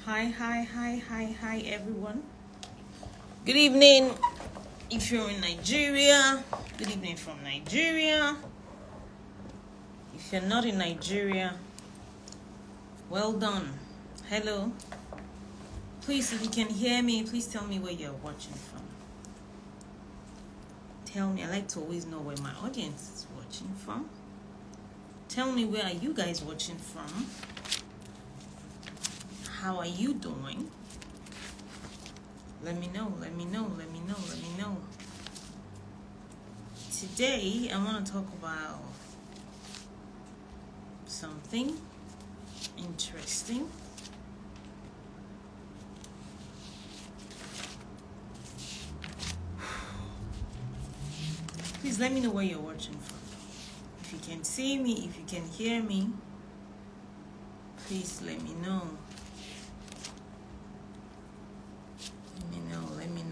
Hi, everyone. Good evening if you're in Nigeria. Good evening from Nigeria. If you're not in Nigeria, well done. Hello. Please, if you can hear me, please tell me where you're watching from. Tell me. I like to always know where my audience is watching from. Tell me, where are you guys watching from? How are you doing? Let me know. Today, I want to talk about something interesting. Please let me know where you're watching from. If you can see me, if you can hear me, please let me know. Let me know. Let me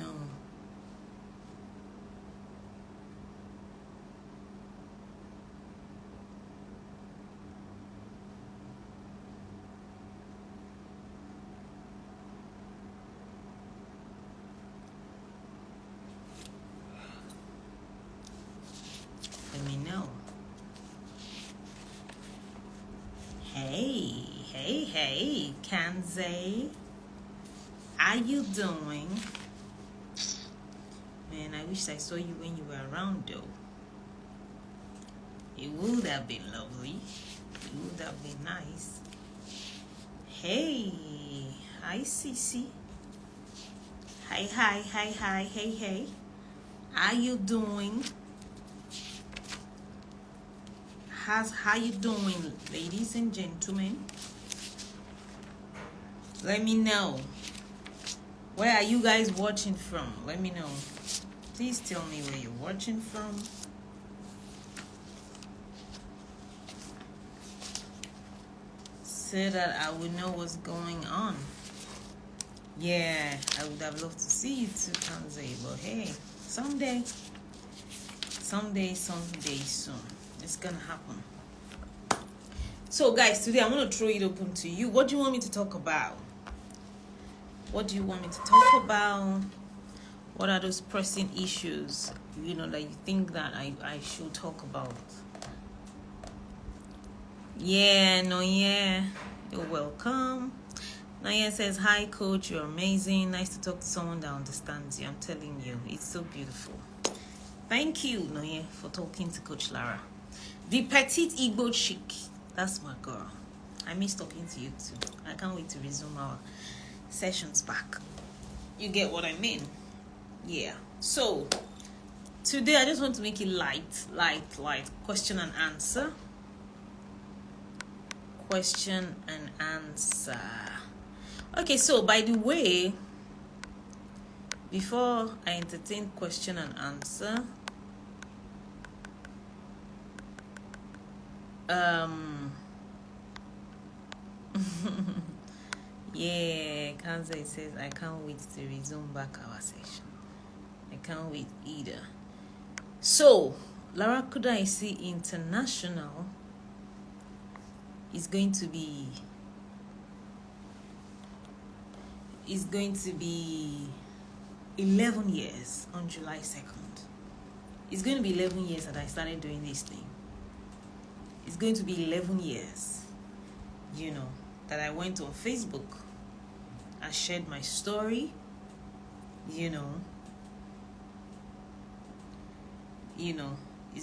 know. Hey, Kanze. How you doing? Man, I wish I saw you when you were around though. It would have been lovely. It would have been nice. Hey, hi Cece. Hi, hey. How you doing? How you doing, ladies and gentlemen? Let me know. Where are you guys watching from? Let me know. Please tell me where you're watching from. So that I would know what's going on. Yeah, I would have loved to see you too, Kanze. But hey, someday soon. It's gonna happen. So guys, today I'm gonna throw it open to you. What do you want me to talk about? What do you want me to talk about? What are those pressing issues, that you think that I should talk about? Yeah. You're welcome. Naya says, hi coach, you're amazing. Nice to talk to someone that understands you. I'm telling you, it's so beautiful. Thank you, Naya, for talking to Coach Lara. The petite Igbo chick. That's my girl. I miss talking to you too. I can't wait to resume our sessions back. You get what I mean? Yeah. So today I just want to make it light. Question and answer. Okay, so by the way, before I entertain question and answer, yeah, Kanze says, I can't wait to resume back our session. I can't wait either. So, Lara Kudaisi International is going to be 11 years on July 2nd. It's going to be 11 years that I started doing this thing. It's going to be 11 years, that I went on Facebook. I shared my story, it's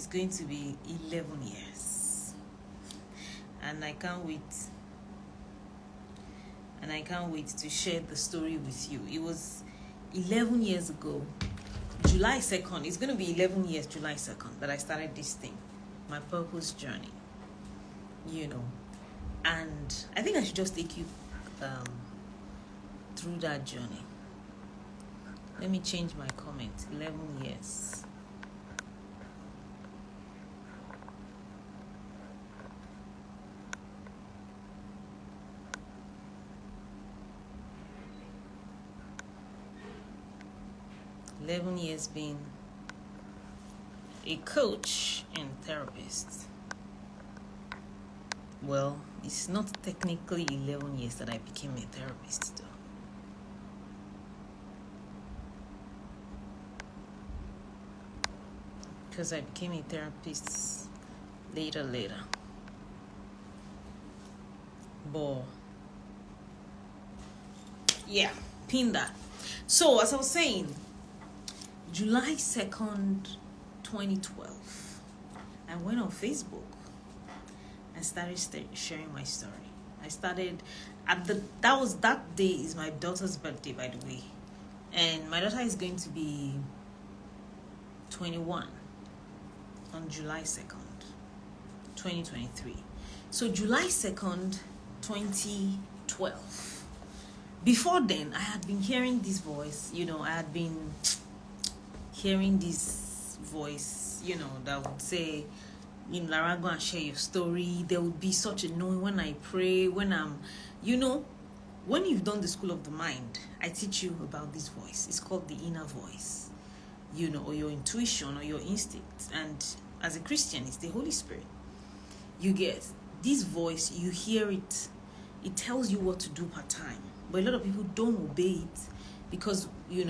going to be 11 years. And I can't wait to share the story with you. It was 11 years ago, July 2nd. It's going to be 11 years, July 2nd, that I started this thing, my purpose journey, And I think I should just take you through that journey. Let me change my comment. 11 years. Years being a coach and therapist. Well, it's not technically 11 years that I became a therapist, though. Because I became a therapist later. But yeah, pin that. So as I was saying, July 2nd, 2012, I went on Facebook and started sharing my story. I started that day is my daughter's birthday, by the way, and my daughter is going to be 21 on July 2nd, 2023. So July 2nd, 2012. Before then, I had been hearing this voice, I had been hearing this voice, that would say, Lara, go and share your story. There would be such a knowing when I pray, when I'm, when you've done the school of the mind, I teach you about this voice. It's called the inner voice, or your intuition or your instinct. And as a Christian, it's the Holy Spirit. You get this voice, you hear it, it tells you what to do per time. But a lot of people don't obey it because, you're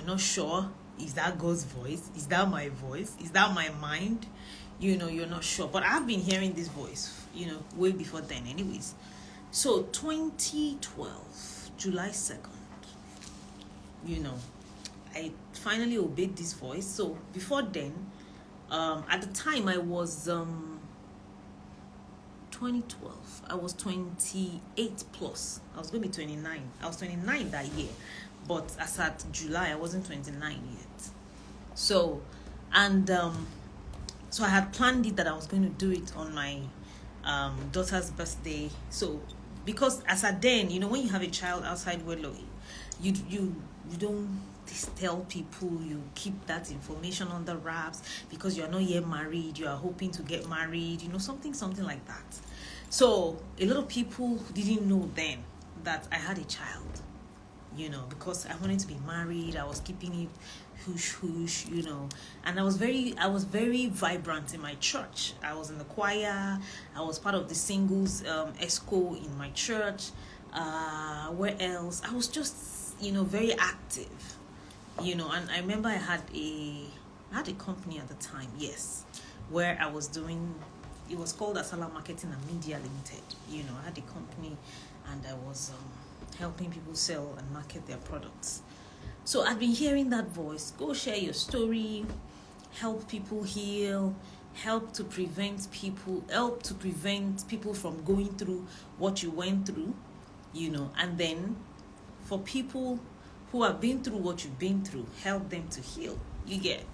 not sure. Is that God's voice? Is that my voice? Is that my mind? You're not sure. But I've been hearing this voice, way before then anyways. So 2012, July 2nd, I finally obeyed this voice. So before then, at the time I was 2012, I was 28 plus. I was going to be 29. I was 29 that year, but as at July, I wasn't 29 yet. So, and so I had planned it that I was going to do it on my daughter's birthday. So, because as at then, when you have a child outside wedlock, you don't tell people, you keep that information under wraps because you're not yet married, you are hoping to get married, something like that. So a lot of people didn't know then that I had a child, because I wanted to be married. I was keeping it hush, and I was very vibrant in my church. I was in the choir. I was part of the singles ESCO in my church. Where else? I was just very active, and I remember I had a company at the time, yes, where I was doing, it was called Asala Marketing and Media Limited. I had a company and I was helping people sell and market their products. So I've been hearing that voice, go share your story, help people heal, help to prevent people from going through what you went through, and then for people who have been through what you've been through, help them to heal. You get.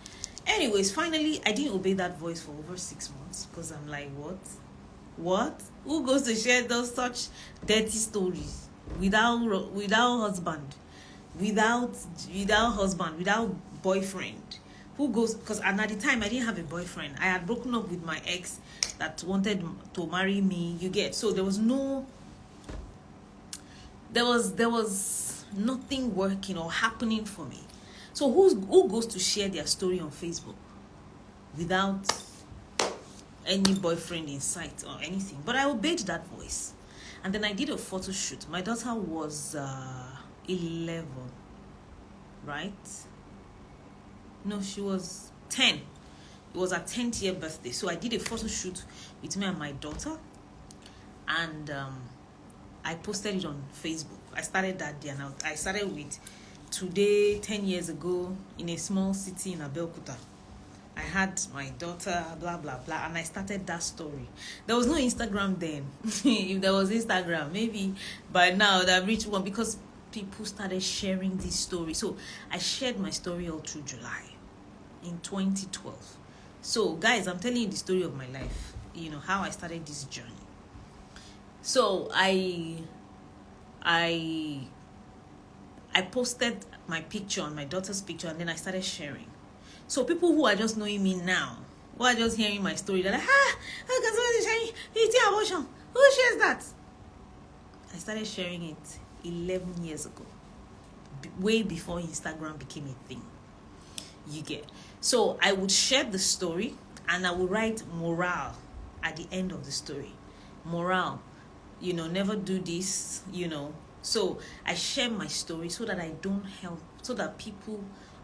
Anyways, finally, I didn't obey that voice for over 6 months because I'm like, what? Who goes to share those such dirty stories without husband, without boyfriend? Who goes? Because at the time I didn't have a boyfriend. I had broken up with my ex that wanted to marry me. You get. So there was nothing working or happening for me. So who goes to share their story on Facebook without any boyfriend in sight or anything? But I obeyed that voice. And then I did a photo shoot. My daughter was 11, right? No, she was 10. It was her 10th year birthday. So I did a photo shoot with me and my daughter. And I posted it on Facebook. I started that day, and I started with today, 10 years ago, in a small city in Abeokuta. I had my daughter, blah, blah, blah, and I started that story. There was no Instagram then. If there was Instagram, maybe by now that I've reached one, because people started sharing this story. So I shared my story all through July in 2012. So guys, I'm telling you the story of my life, how I started this journey. So I posted my picture on my daughter's picture, and then I started sharing. So people who are just knowing me now, who are just hearing my story, they're like, how can somebody share abortion? Who shares that? I started sharing it 11 years ago, way before Instagram became a thing. You get. So I would share the story, and I would write morale at the end of the story. morale, never do this, So I share my story so that I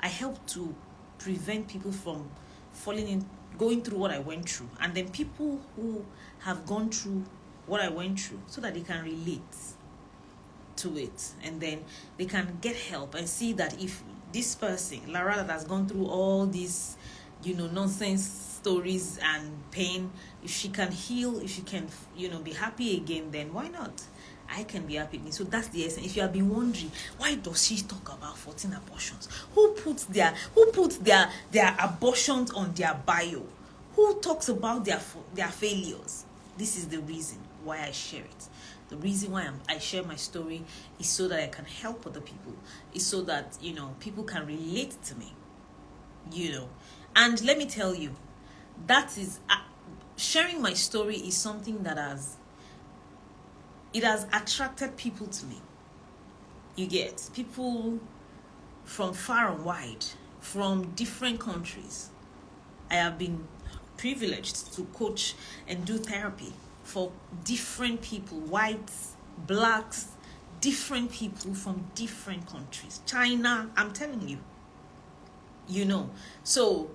help to prevent people from going through what I went through. And then people who have gone through what I went through, so that they can relate to it, and then they can get help and see that if this person, Lara, that has gone through all these, nonsense stories and pain, if she can heal, if she can, be happy again, then why not? I can be happy again. So that's the essence. If you have been wondering, why does she talk about 14 abortions? Who puts their abortions on their bio? Who talks about their failures? This is the reason why I share it. The reason why I share my story is so that I can help other people. Is so that, people can relate to me. And let me tell you, that is sharing my story is something that has attracted people to me. You get people from far and wide, from different countries. I have been privileged to coach and do therapy for different people, whites, blacks, different people from different countries. China, I'm telling you. So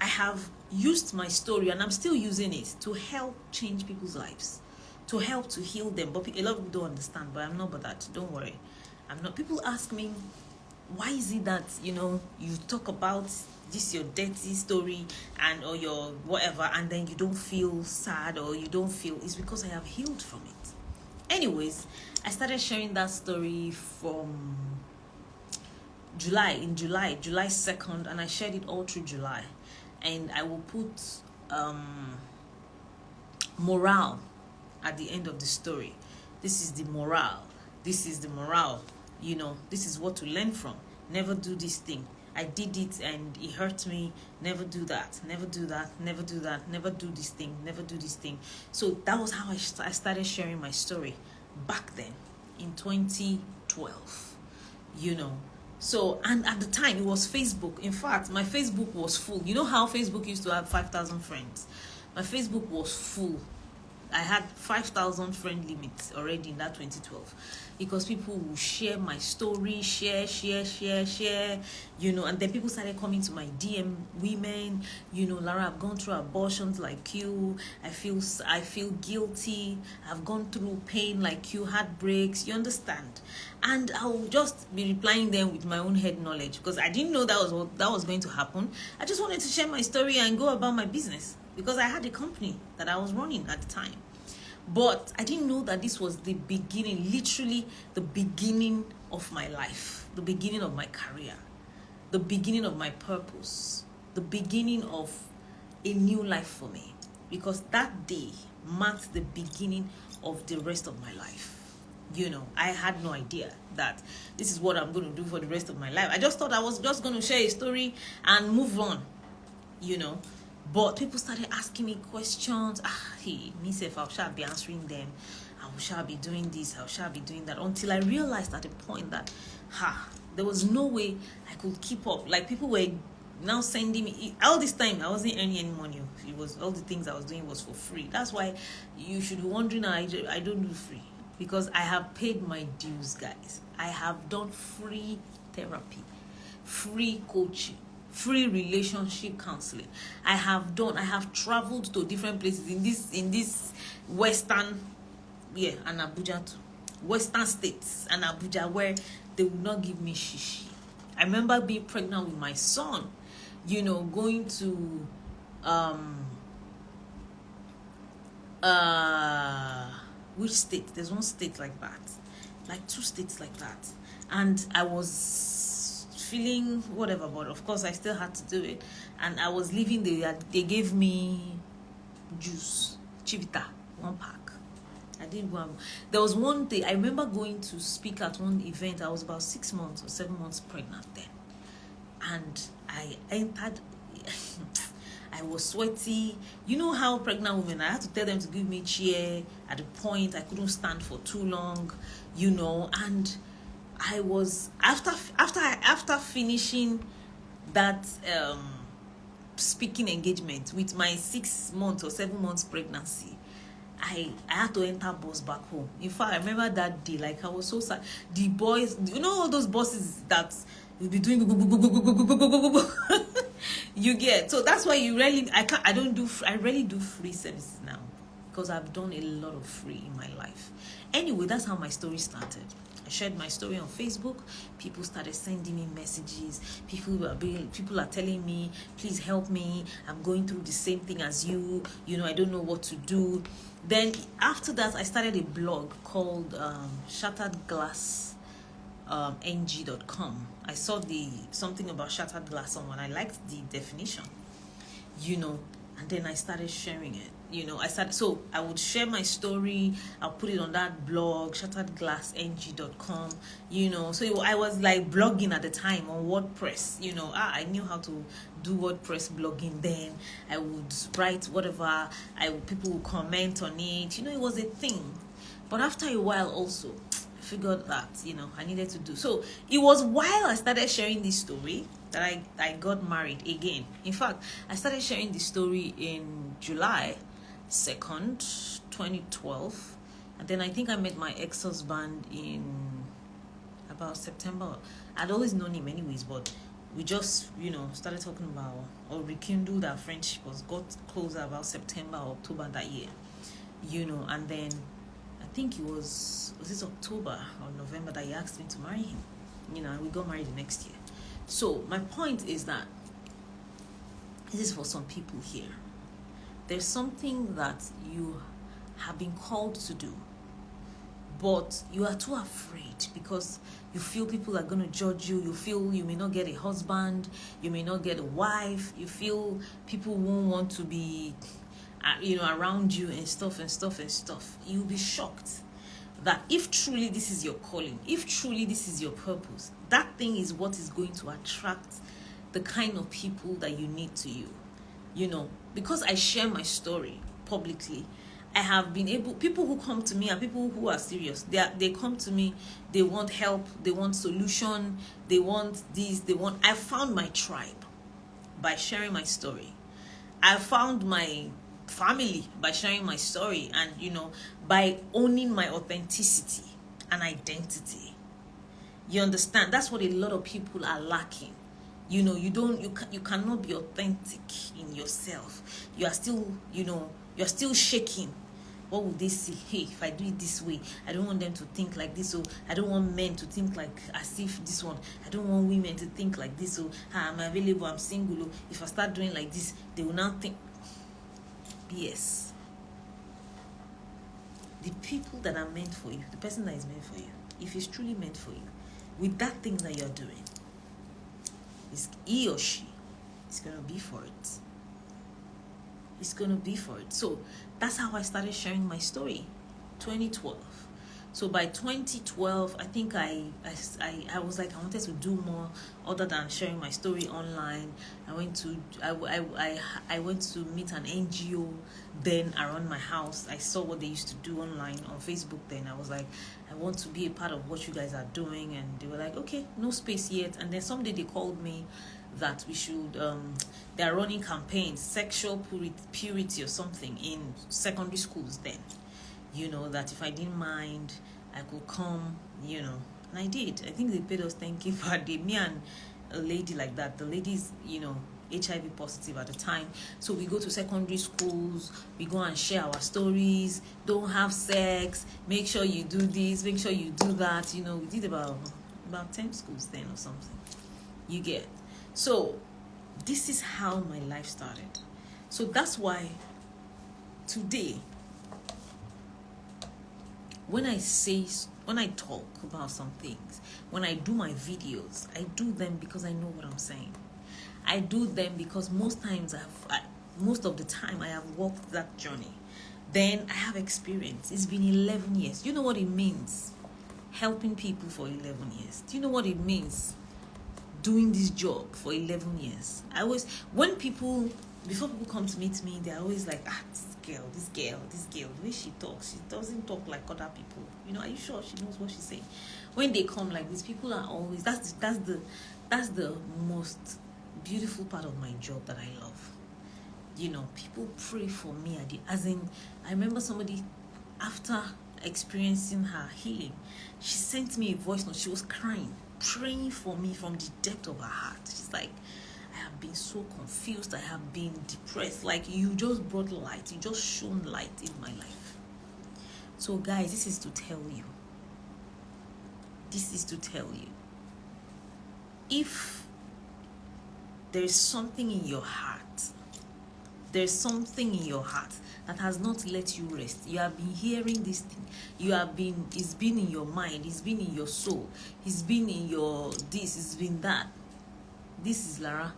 I have used my story, and I'm still using it to help change people's lives, to help to heal them. But a lot of people don't understand, but I'm not about that. Don't worry. I'm not. People ask me, why is it that, you talk about this, your dirty story or your whatever, and then you don't feel sad or you don't feel, it's because I have healed from it. Anyways, I started sharing that story from July 2nd, and I shared it all through July. And I will put morale at the end of the story. This is the morale. This is the morale. This is what to learn from. Never do this thing. I did it and it hurt me. Never do that. Never do that. Never do that. Never do this thing. Never do this thing. So that was how I started sharing my story back then in 2012. So, and at the time it was Facebook. In fact, my Facebook was full. You know how Facebook used to have 5,000 friends? My Facebook was full. I had 5,000 friend limits already in that 2012, because people will share my story, share, and then people started coming to my DM, women, Lara, I've gone through abortions like you, I feel guilty, I've gone through pain like you, heartbreaks, you understand? And I will just be replying them with my own head knowledge, because I didn't know that was going to happen. I just wanted to share my story and go about my business, because I had a company that I was running at the time. But I didn't know that this was the beginning, literally the beginning of my life, the beginning of my career, the beginning of my purpose, the beginning of a new life for me. Because that day marked the beginning of the rest of my life. I had no idea that this is what I'm going to do for the rest of my life. I just thought I was just going to share a story and move on, But people started asking me questions. Myself, I shall be answering them. I shall be doing this. I shall be doing that. Until I realized at a point that, there was no way I could keep up. Like, people were now sending me all this time. I wasn't earning any money. It was all the things I was doing was for free. That's why you should be wondering. I don't do free, because I have paid my dues, guys. I have done free therapy, free coaching, free relationship counseling. I have traveled to different places in this western, and Abuja too, western states and Abuja, where they would not give me shishi. I remember being pregnant with my son, going to which state? There's one state like that, like two states like that, and I was feeling whatever, but of course I still had to do it. And I was leaving they gave me juice, Chivita, 1 pack. I did one. There was one day I remember going to speak at one event. I was about 6 months or 7 months pregnant then, and I entered. I was sweaty. You know how pregnant women, I had to tell them to give me chair at a point. I couldn't stand for too long, and I was after finishing that speaking engagement with my 6 months or 7 months pregnancy. I had to enter bus back home. In fact, I remember that day, like I was so sad. The boys, you know, all those buses that will be doing you get. So that's why you really, I rarely do free services now, because I've done a lot of free in my life. Anyway, that's how my story started. I shared my story on Facebook. People started sending me messages. People are telling me, please help me. I'm going through the same thing as you. You know, I don't know what to do. Then after that, I started a blog called shatteredglassng.com. I saw something about shattered glass on, I liked the definition, you know, and then I started sharing it. You know, so I would share my story. I'll put it on that blog, shatteredglassng.com, you know. So I was like blogging at the time on WordPress, you know. I knew how to do WordPress blogging then. I would write whatever, people would comment on it. You know, it was a thing. But after a while also, I figured that, you know, I needed to do. So it was while I started sharing this story that I got married again. In fact, I started sharing this story in July 2nd, 2012, and then I think I met my ex-husband in about September. I'd always known him anyways, but we just, you know, started talking about, or rekindled our friendship, got closer about September or October that year, you know. And then I think it was it October or November that he asked me to marry him, you know, and we got married the next year. So my point is that this is for some people here. There's something that you have been called to do, but you are too afraid because you feel people are going to judge you. You feel you may not get a husband, you may not get a wife. You feel people won't want to be, you know, around you and stuff. You'll be shocked that if truly this is your calling, if truly this is your purpose, that thing is what is going to attract the kind of people that you need to you. You know, because I share my story publicly, I have been able, people who come to me are people who are serious. They come to me, they want help, they want solution, they want this, I found my tribe by sharing my story. I found my family by sharing my story, and, you know, by owning my authenticity and identity. You understand? That's what a lot of people are lacking. You know, you cannot be authentic in yourself. You are still, you know, you're still shaking. What would they say? Hey, if I do it this way, I don't want them to think like this. So I don't want men to think like as if this one. I don't want women to think like this. So I'm available, I'm single. If I start doing like this, they will now think. Yes. The people that are meant for you, the person that is meant for you, if it's truly meant for you, with that thing that you're doing, he or she is going to be for it. It's going to be for it. So that's how I started sharing my story, 2012. So by 2012, I think I was like, I wanted to do more other than sharing my story online. I went to meet an NGO then around my house. I saw what they used to do online on Facebook then. I was like, I want to be a part of what you guys are doing. And they were like, okay, no space yet. And then someday they called me that we should, they are running campaigns, sexual purity or something in secondary schools then. You know, that if I didn't mind, I could come, you know. And I did. I think they paid us 10K per day. Me and a lady like that. The lady's, you know, HIV positive at the time. So we go to secondary schools. We go and share our stories. Don't have sex. Make sure you do this. Make sure you do that. You know, we did about 10 schools then or something. You get. So this is how my life started. So that's why today, when I talk about some things, when I do my videos, I do them because I know what I'm saying. I do them because most of the time I have walked that journey. Then I have experience. It's been 11 years. You know what it means? Helping people for 11 years. Do you know what it means? Doing this job for 11 years. Before people come to meet me, they're always like, this girl, the way she talks, she doesn't talk like other people. You know, are you sure she knows what she's saying? When they come like this, people are always, that's the most beautiful part of my job that I love. people pray for me. I remember somebody, after experiencing her healing, she sent me a voice note. She was crying, praying for me from the depth of her heart. She's like, I have been so confused. I have been depressed. Like, you just brought light. You just shone light in my life. So, guys, this is to tell you. If there is something in your heart, that has not let you rest. You have been hearing this thing. It's been in your mind. It's been in your soul. It's been in your this. It's been that. This is Lara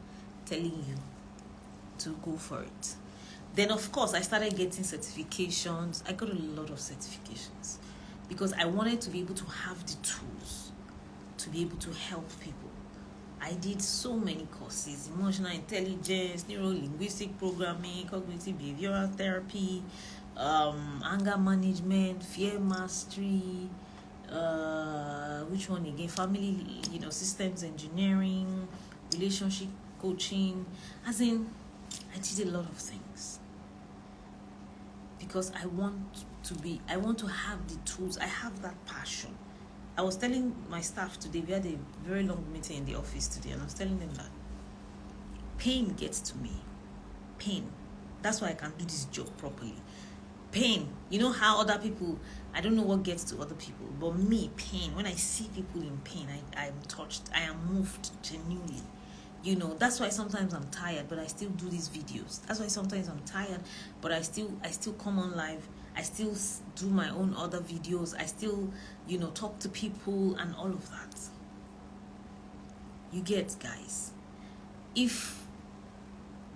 telling you to go for it. Then, of course, I started getting certifications. I got a lot of certifications because I wanted to be able to have the tools to be able to help people. I did so many courses: emotional intelligence, neuro-linguistic programming, cognitive behavioral therapy, anger management, fear mastery, which one again? Family, systems engineering, relationship coaching. As in, I did a lot of things because I want to have the tools. I have that passion. I was telling my staff today, we had a very long meeting in the office today, and I was telling them that pain gets to me. Pain. That's why I can do this job properly. Pain. You know how other people, I don't know what gets to other people, but me, pain. When I see people in pain, I am touched. I am moved genuinely. That's why sometimes I'm tired, but I still do these videos. That's why sometimes I'm tired, but I still come on live. I still do my own other videos. I still, talk to people and all of that. You get, guys. If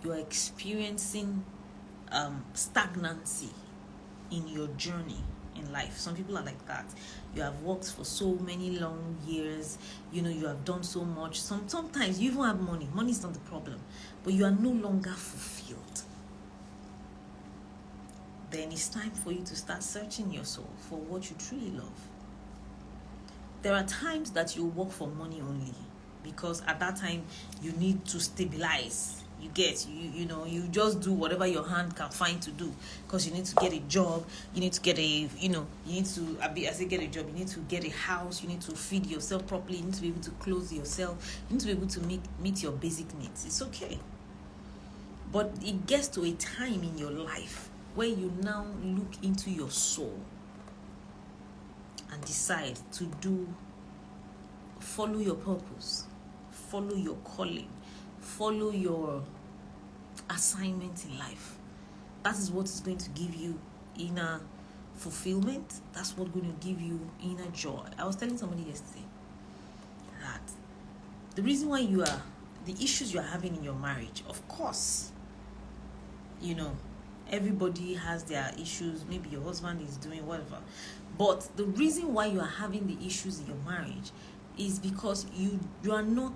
you're experiencing stagnancy in your journey in life, some people are like that. You have worked for so many long years. You have done so much. Sometimes you even have money. Money is not the problem, but you are no longer fulfilled. Then it's time for you to start searching your soul for what you truly love. There are times that you work for money only, because at that time you need to stabilize. You get, you just do whatever your hand can find to do, because you need to get a job, you need to get get a job, you need to get a house, you need to feed yourself properly, you need to be able to clothe yourself, you need to be able to meet your basic needs. It's okay. But it gets to a time in your life where you now look into your soul and decide to follow your purpose, follow your calling, follow your assignment in life. That is what is going to give you inner fulfillment. That's what's going to give you inner joy. I was telling somebody yesterday that the reason why the issues you are having in your marriage, of course, everybody has their issues. Maybe your husband is doing whatever. But the reason why you are having the issues in your marriage is because you are not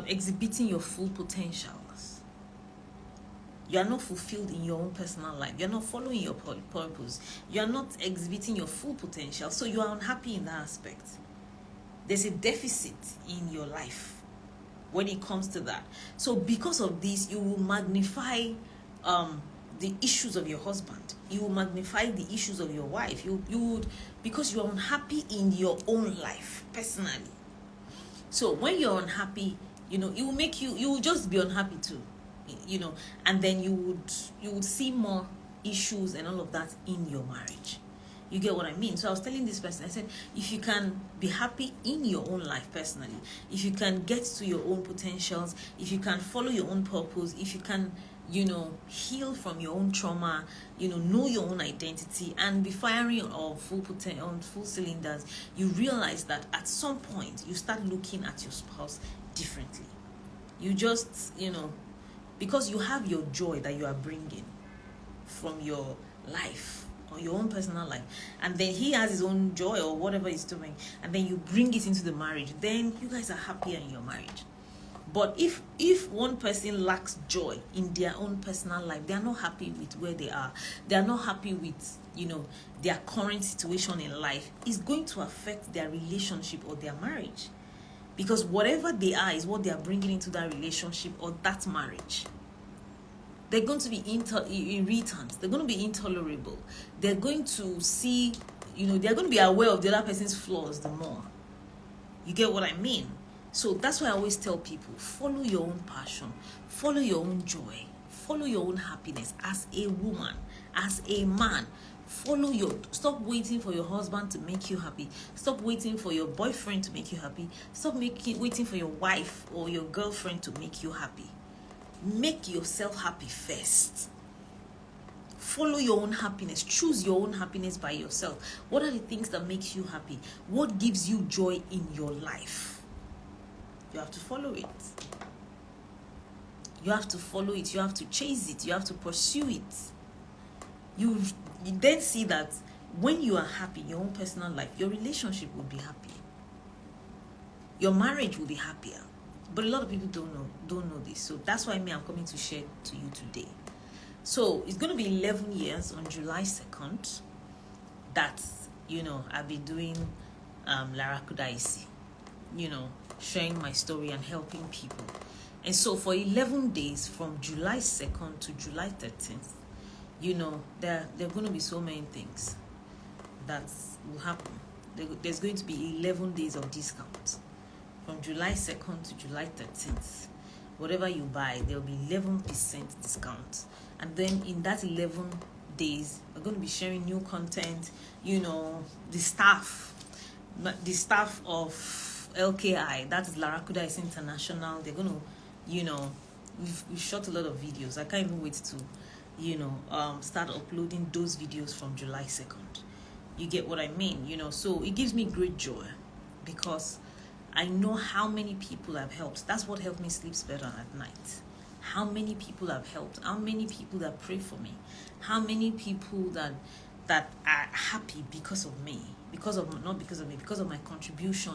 exhibiting your full potentials. You are not fulfilled in your own personal life. You are not following your purpose. You are not exhibiting your full potential. So you are unhappy in that aspect. There's a deficit in your life when it comes to that. So because of this, you will magnify the issues of your husband. You will magnify the issues of your wife. You would, because you are unhappy in your own life personally. So when you're unhappy, it will make you will just be unhappy too, and then you would see more issues and all of that in your marriage. You get what I mean? So I was telling this person, I said, if you can be happy in your own life personally, if you can get to your own potentials, if you can follow your own purpose, if you can, heal from your own trauma, know your own identity and be firing on full cylinders, you realize that at some point you start looking at your spouse differently. You just, because you have your joy that you are bringing from your life, or your own personal life, and then he has his own joy or whatever he's doing, and then you bring it into the marriage, then you guys are happier in your marriage. But if one person lacks joy in their own personal life, they are not happy with where they are, they are not happy with their current situation in life, it's going to affect their relationship or their marriage. Because whatever they are is what they are bringing into that relationship or that marriage. They're going to be irritant. They're going to be intolerable. They're going to see, they're going to be aware of the other person's flaws the more. You get what I mean? So that's why I always tell people, follow your own passion, follow your own joy, follow your own happiness as a woman, as a man. Stop waiting for your husband to make you happy. Stop waiting for your boyfriend to make you happy. Stop waiting for your wife or your girlfriend to make you happy. Make yourself happy first. Follow your own happiness. Choose your own happiness by yourself. What are the things that makes you happy? What gives you joy in your life? You have to follow it. You have to follow it. You have to chase it. You have to pursue it. You then see that when you are happy in your own personal life, your relationship will be happy. Your marriage will be happier. But a lot of people don't know this. So that's why I'm coming to share to you today. So it's going to be 11 years on July 2nd that, I've been doing Lara Kudaisi, sharing my story and helping people. And so for 11 days from July 2nd to July 13th, there are going to be so many things that will happen. There's going to be 11 days of discount. From July 2nd to July 13th, whatever you buy, there will be 11% discount. And then in that 11 days, we're going to be sharing new content. The staff of LKI, that is Lara Kudaisi International, they're going to, we've shot a lot of videos. I can't even wait to, start uploading those videos from July 2nd. You get what I mean? So it gives me great joy because I know how many people I've helped. That's what helped me sleep better at night. How many people I've helped. How many people that pray for me. How many people that are happy because of me. Not because of me, because of my contribution,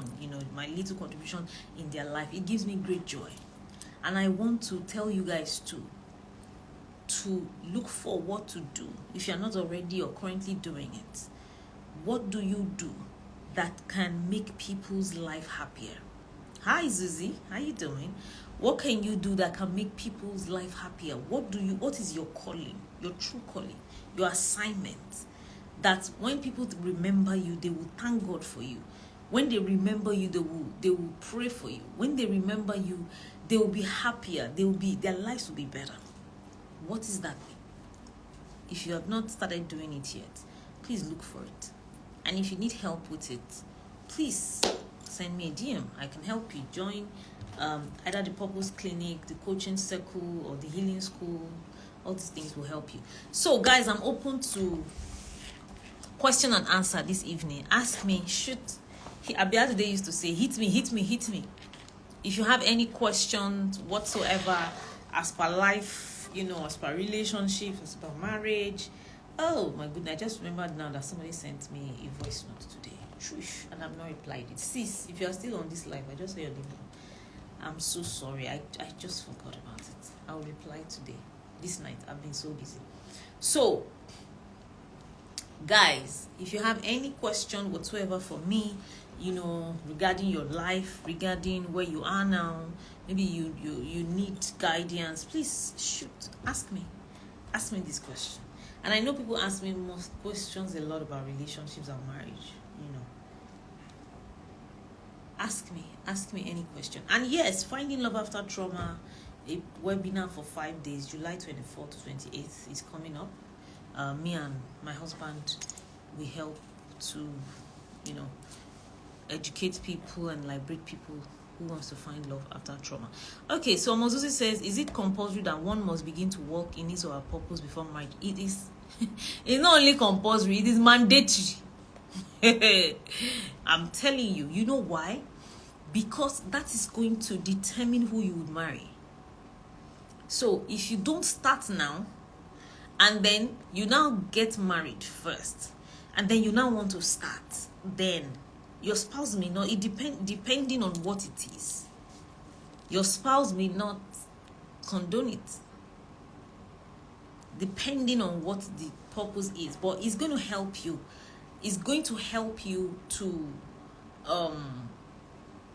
my little contribution in their life. It gives me great joy. And I want to tell you guys too, to look for what to do. If you're not already or currently doing it, what do you do that can make people's life happier? Hi Zuzi, how you doing? What can you do that can make people's life happier? What is your calling, your true calling, your assignment? That when people remember you, they will thank God for you. When they remember you, they will pray for you. When they remember you, they will be happier. Their lives will be better. What is that? If you have not started doing it yet, please look for it. And if you need help with it, please send me a DM. I can help you. Join either the Purpose Clinic, the Coaching Circle, or the Healing School. All these things will help you. So, guys, I'm open to question and answer this evening. Ask me, shoot. Abia today used to say, hit me, hit me, hit me. If you have any questions whatsoever, as per life, as per relationships, as per marriage. Oh my goodness, I just remembered now that somebody sent me a voice note today. Trush, and I've not replied it. Sis, if you are still on this live, I just saw your name. I'm so sorry. I just forgot about it. I'll reply today. This night, I've been so busy. So, guys, if you have any question whatsoever for me, regarding your life, regarding where you are now, maybe you need guidance, please shoot. Ask me this question. And I know people ask me most questions a lot about relationships and marriage, Ask me any question. And yes, Finding Love After Trauma, a webinar for 5 days, July 24th to 28th is coming up. Me and my husband, we help to, educate people and liberate people who wants to find love after trauma. Okay, so Mozuzi says, is it compulsory that one must begin to work in his or her purpose before marriage? It is. It's not only compulsory, it is mandatory. I'm telling you. You know why? Because that is going to determine who you would marry. So if you don't start now, and then you now get married first, and then you now want to start, then your spouse may not, depending on what it is, your spouse may not condone it, depending on what the purpose is. But it's going to help you. It's going to help you to,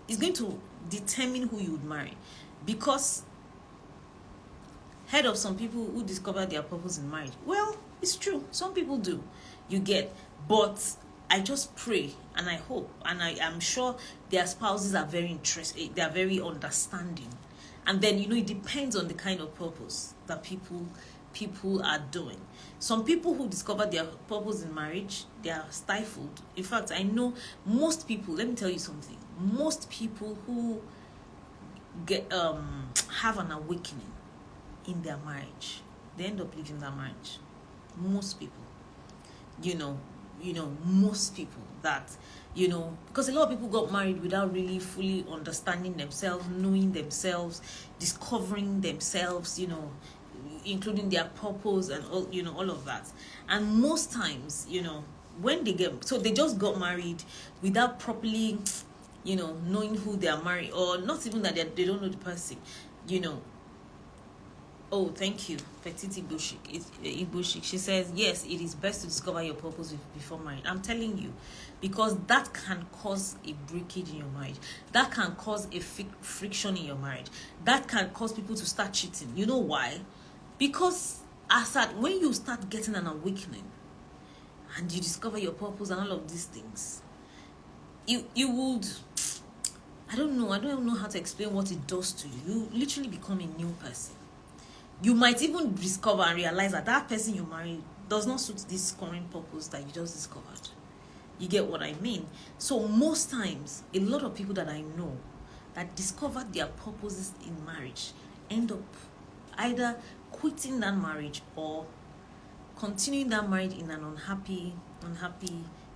it's going to determine who you would marry. Because heard of some people who discover their purpose in marriage. Well, it's true. Some people do. You get. But I just pray and I hope and I am sure their spouses are very interested. They are very understanding. And then, it depends on the kind of purpose that people are doing. Some people who discover their purpose in marriage, they are stifled. In fact, I know most people, let me tell you something. Most people who get have an awakening in their marriage, they end up leaving that marriage. Most people, most people that, because a lot of people got married without really fully understanding themselves, knowing themselves, discovering themselves, including their purpose and all of that. And most times, when they they just got married without properly, knowing who they are married, or not even that they don't know the person, Oh, thank you, Petite Ibushik. She says, yes, it is best to discover your purpose before marriage. I'm telling you, because that can cause a breakage in your marriage. That can cause a friction in your marriage. That can cause people to start cheating. You know why? Because when you start getting an awakening and you discover your purpose and all of these things, you would, I don't know how to explain what it does to you. You literally become a new person. You might even discover and realize that person you married does not suit this current purpose that you just discovered. You get what I mean? So most times, a lot of people that I know that discovered their purposes in marriage end up either quitting that marriage or continuing that marriage in an unhappy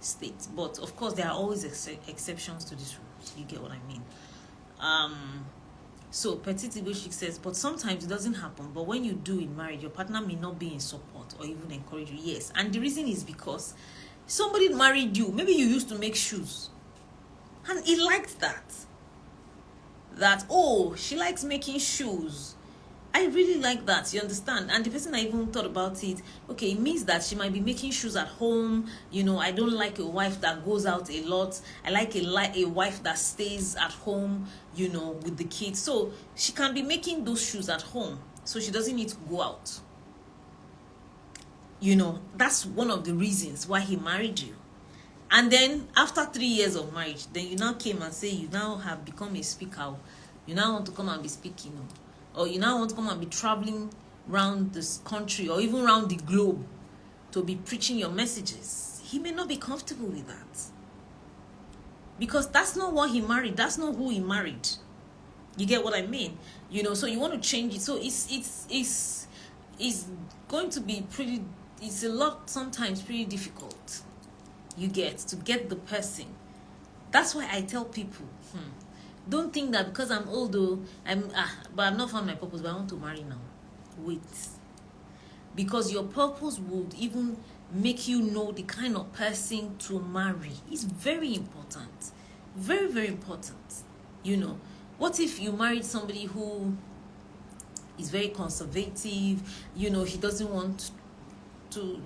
state. But of course, there are always exceptions to this rule. You get what I mean? So Petit Ibushik says, but sometimes it doesn't happen. But when you do in marriage, your partner may not be in support or even encourage you. Yes, and the reason is because somebody married you. Maybe you used to make shoes, and he liked that. She likes making shoes. I really like that, you understand? And the person I even thought about it, okay, it means that she might be making shoes at home. I don't like a wife that goes out a lot. I like a wife that stays at home, with the kids. So she can be making those shoes at home, so she doesn't need to go out. That's one of the reasons why he married you. And then after 3 years of marriage, then you now came and say you now have become a speaker. You now want to come and be speaking. Or you now want to come and be traveling around this country or even around the globe to be preaching your messages. He may not be comfortable with that. Because that's not what he married. That's not who he married. You get what I mean? So you want to change it. So it's going to be it's a lot sometimes pretty difficult. You get to get the person. That's why I tell people, don't think that because I'm old, but I'm not found my purpose, but I want to marry now. Wait. Because your purpose would even make you know the kind of person to marry. It's very important. Very, very important. What if you married somebody who is very conservative, he doesn't want to,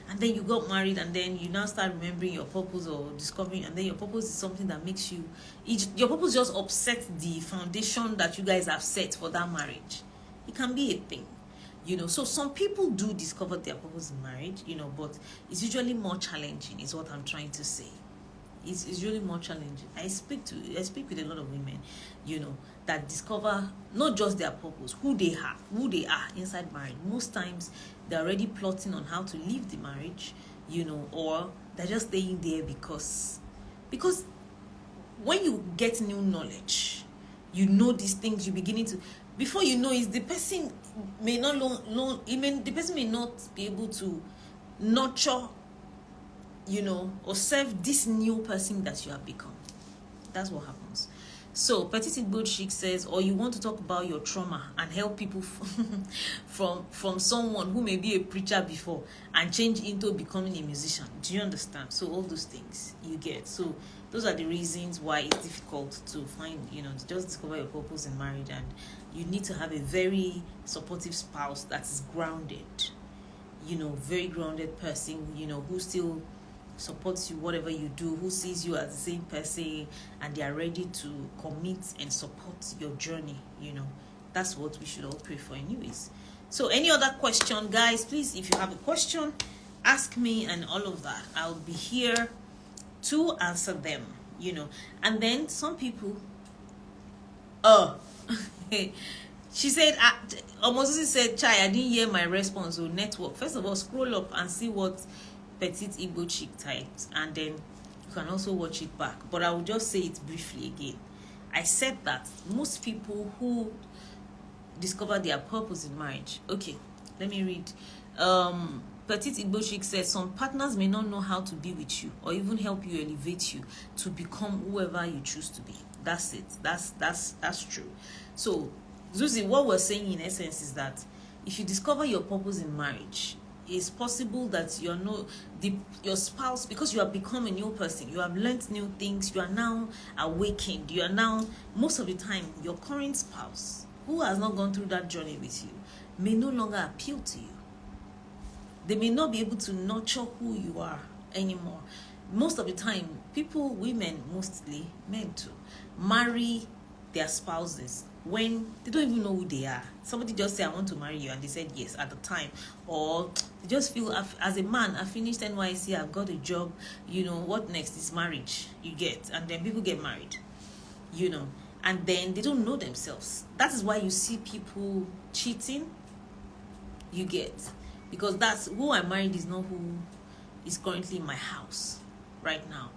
and then you got married and then you now start remembering your purpose or discovering, and then your purpose is something that makes your purpose just upsets the foundation that you guys have set for that marriage. It can be a thing, so some people do discover their purpose in marriage, but it's usually more challenging is what I'm trying to say. It's usually more challenging. I speak with a lot of women, that discover not just their purpose, who they are inside marriage. Most times they're already plotting on how to leave the marriage, or they're just staying there because when you get new knowledge, these things, you're beginning to, before you know it, the person may not the person may not be able to nurture, or serve this new person that you have become. That's what happens. So Petite Ibushik says, or you want to talk about your trauma and help people from someone who may be a preacher before and change into becoming a musician. Do you understand? So all those things you get. So those are the reasons why it's difficult to find, to just discover your purpose in marriage, and you need to have a very supportive spouse that is grounded, very grounded person, who still supports you, whatever you do, who sees you as the same person, and they are ready to commit and support your journey. That's what we should all pray for anyways. So any other question, guys, please, if you have a question, ask me and all of that. I'll be here to answer them. And then some people, she said, Omozuzi said, Chai, I didn't hear my response on network. First of all, scroll up and see what Petite Igbo Chick typed, and then you can also watch it back. But I will just say it briefly again. I said that most people who discover their purpose in marriage. Okay, let me read. Petite Igbo Chick said, some partners may not know how to be with you or even help you elevate you to become whoever you choose to be. That's it. That's true. So, Zuzi, what we're saying in essence is that if you discover your purpose in marriage, it's possible that your spouse, because you have become a new person, you have learned new things, you are now awakened, you are now, most of the time, your current spouse, who has not gone through that journey with you, may no longer appeal to you. They may not be able to nurture who you are anymore. Most of the time, people, women mostly, men too, marry their spouses when they don't even know who they are. Somebody just say, I want to marry you, and they said yes at the time. Or they just feel, as a man, I finished NYC, I've got a job, what next is marriage, you get. And then people get married, and then they don't know themselves. That is why you see people cheating, you get. Because that's who I married is not who is currently in my house right now.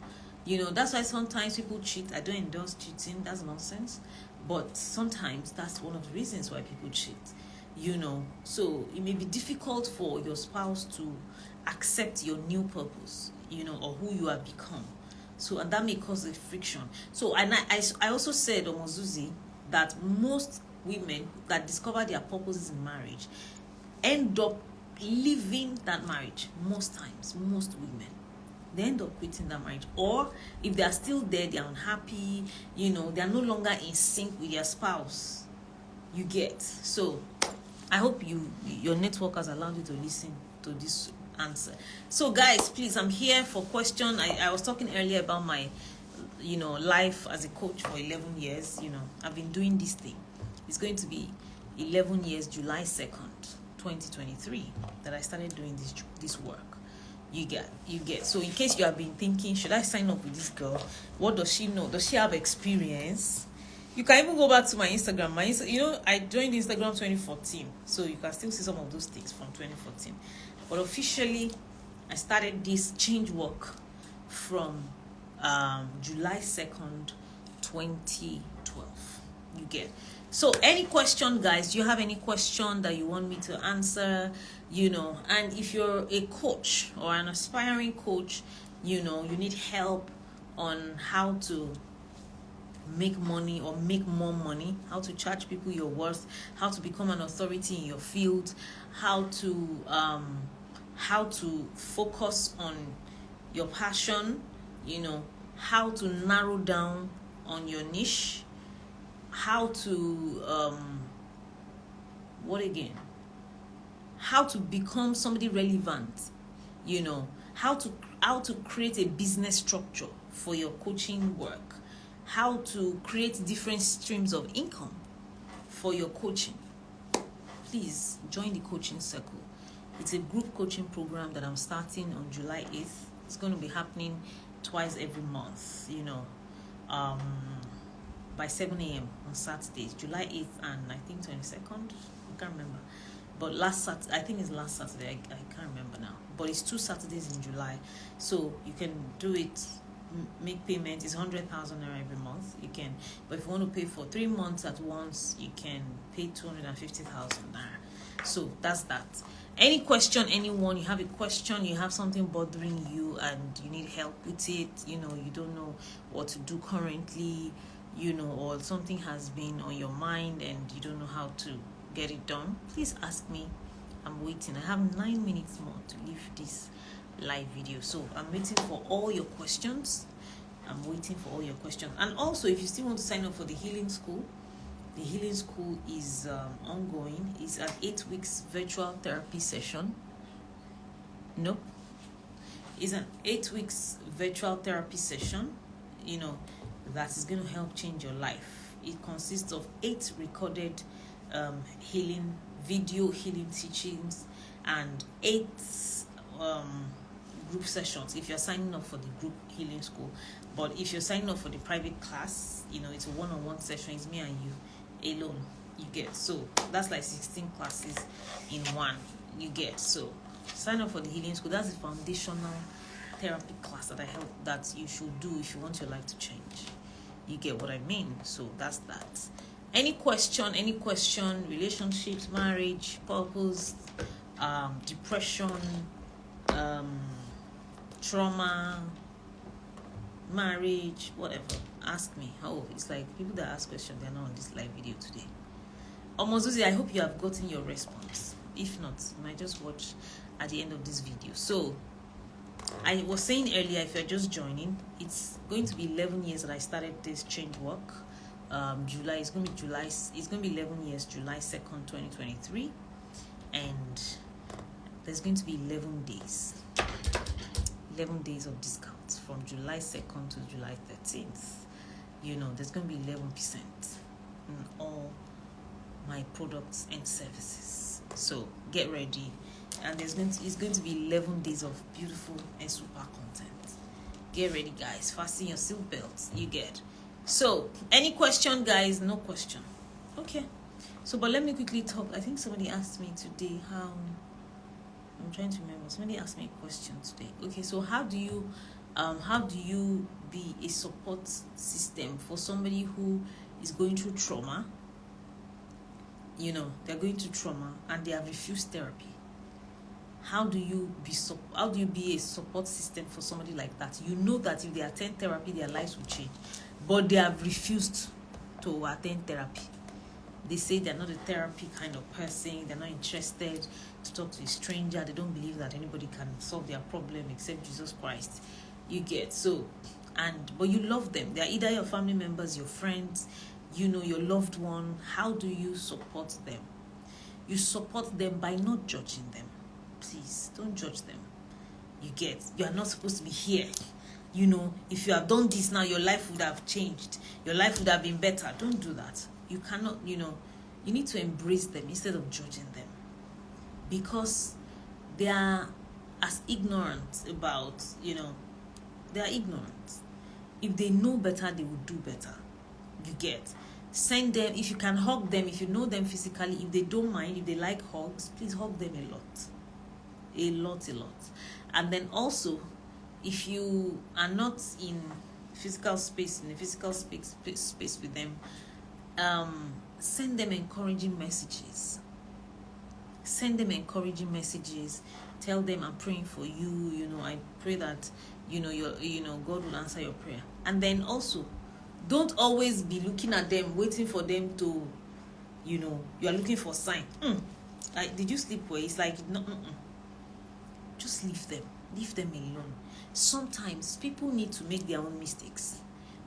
That's why sometimes people cheat. I don't endorse cheating. That's nonsense. But sometimes that's one of the reasons why people cheat. So it may be difficult for your spouse to accept your new purpose, or who you have become. So, and that may cause a friction. So, and I also said, Omozuzi, that most women that discover their purposes in marriage end up leaving that marriage. Most times, most women, they end up quitting that marriage. Or if they are still there, they are unhappy, they are no longer in sync with their spouse, you get. So I hope your network has allowed you to listen to this answer. So guys, please, I'm here for question. I was talking earlier about my life as a coach for 11 years. I've been doing this thing. It's going to be 11 years, July 2nd, 2023, that I started doing this work. You get. So in case you have been thinking, should I sign up with this girl? What does she know? Does she have experience? You can even go back to my Instagram. I joined Instagram 2014, so you can still see some of those things from 2014. But officially, I started this change work from July 2nd, 2012. You get. So any question, guys, do you have any question that you want me to answer? And if you're a coach or an aspiring coach, you need help on how to make money or make more money, how to charge people your worth, how to become an authority in your field, how to focus on your passion, how to narrow down on your niche, how to how to become somebody relevant, how to create a business structure for your coaching work, how to create different streams of income for your coaching. Please join the coaching circle. It's a group coaching program that I'm starting on July 8th. It's going to be happening twice every month, by 7 a.m. on Saturdays, July 8th and I think 22nd. I can't remember. But last Saturday, I think it's last Saturday. I can't remember now. But it's 2 Saturdays in July. So you can do it, make payment. It's 100,000 naira every month. You can, but if you want to pay for 3 months at once, you can pay 250,000 naira. So that's that. Any question, anyone, you have a question, you have something bothering you and you need help with it, you don't know what to do currently, or something has been on your mind and you don't know how to get it done, please ask me. I'm waiting. I have 9 minutes more to leave this live video. So I'm waiting for all your questions. And also, if you still want to sign up for the healing school is ongoing. It's an 8 weeks virtual therapy session. It's an 8 weeks virtual therapy session, that is going to help change your life. It consists of 8 recorded video healing teachings and 8 group sessions if you're signing up for the group healing school. But if you're signing up for the private class, it's a one-on-one session. It's me and you alone. You get, so that's like 16 classes in one. You get, so sign up for the healing school. That's the foundational therapy class that I help that you should do if you want your life to change. You get what I mean? So that's that. Any question, relationships, marriage, purpose, depression, trauma, marriage, whatever, ask me. Oh, it's like people that ask questions, they're not on this live video today. Omozuzi, I hope you have gotten your response. If not, you might just watch at the end of this video. So I was saying earlier, if you're just joining, it's going to be 11 years that I started this change work. July, it's going to be 11 years, July 2nd, 2023. And there's going to be 11 days of discounts from July 2nd to July 13th. There's going to be 11% in all my products and services. So get ready. And it's going to be 11 days of beautiful and super content. Get ready, guys. Fasten your seatbelts. You get. So, any question, guys? No question. Okay. So, but let me quickly talk. I think somebody asked me today how. I'm trying to remember. Somebody asked me a question today. Okay, so how do you be a support system for somebody who is going through trauma? They're going through trauma and they have refused therapy. How do you be a support system for somebody like that? You know that if they attend therapy, their lives will change, but they have refused to attend therapy. They say they're not a therapy kind of person. They're not interested to talk to a stranger. They don't believe that anybody can solve their problem except Jesus Christ. You get, so, but you love them. They're either your family members, your friends, your loved one. How do you support them? You support them by not judging them. Please don't judge them. You are not supposed to be here. If you have done this now, your life would have changed. Your life would have been better. Don't do that. You cannot, you need to embrace them instead of judging them, because they are as ignorant about, they are ignorant. If they know better, they will do better. You get. Send them, if you can hug them, if you know them physically, if they don't mind, if they like hugs, please hug them a lot. A lot. And then also, if you are not in physical space with them, send them encouraging messages. Tell them, I'm praying for you. I pray that God will answer your prayer. And then also, don't always be looking at them, waiting for them to, you are looking for sign. Did you sleep well? It's like, no. Just leave them alone. Sometimes people need to make their own mistakes.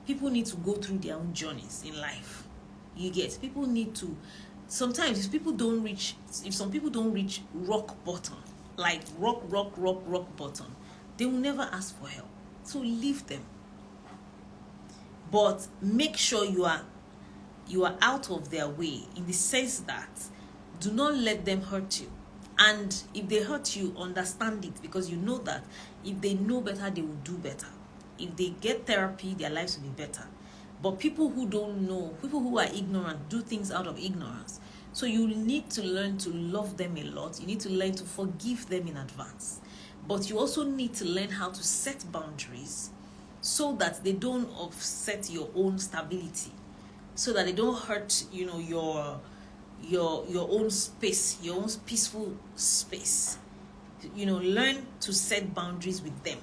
People need to go through their own journeys in life. You get, people need to, sometimes if some people don't reach rock bottom, like rock bottom, they will never ask for help. So leave them. But make sure you are out of their way, in the sense that do not let them hurt you. And if they hurt you, understand it, because you know that if they know better, they will do better. If they get therapy, their lives will be better. But people who don't know, people who are ignorant, do things out of ignorance. So you need to learn to love them a lot. You need to learn to forgive them in advance. But you also need to learn how to set boundaries so that they don't upset your own stability, so that they don't hurt, your own space, your own peaceful space. Learn to set boundaries with them.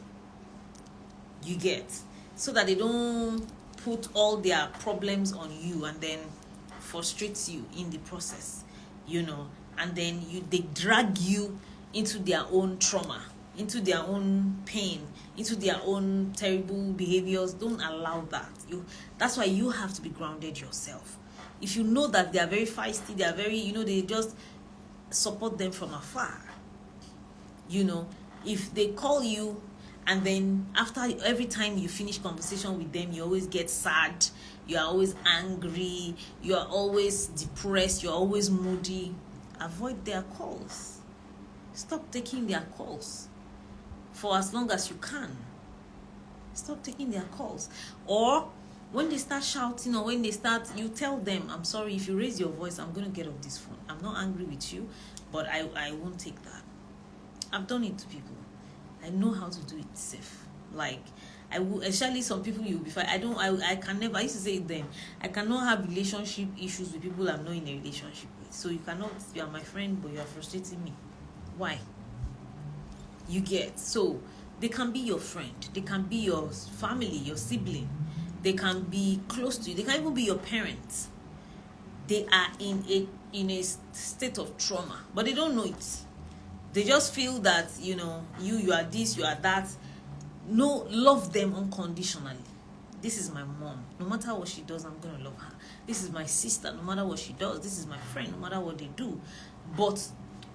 You get, so that they don't put all their problems on you and then frustrates you in the process, and then they drag you into their own trauma, into their own pain, into their own terrible behaviors. Don't allow that. That's why you have to be grounded yourself. If you know that they are very feisty, they are very, they just support them from afar. If they call you And then after every time you finish conversation with them, you always get sad, you are always angry, you are always depressed, you're always moody. Avoid their calls. Stop taking their calls for as long as you can. Stop taking their calls. Or when they start shouting, or when they start, you tell them, I'm sorry, if you raise your voice, I'm going to get off this phone. I'm not angry with you, but I won't take that. I've done it to people. I know how to do it safe. Like, I will, especially some people you'll be fine. I can never, I used to say it then, I cannot have relationship issues with people I'm not in a relationship with. So you cannot, you are my friend, but you are frustrating me. Why? You get, so they can be your friend, they can be your family, your sibling, they can be close to you, they can even be your parents. They are in a state of trauma, but they don't know it. They just feel that, you know, you are this, you are that. No, love them unconditionally. This is my mom. No matter what she does, I'm going to love her. This is my sister. No matter what she does. This is my friend. No matter what they do. But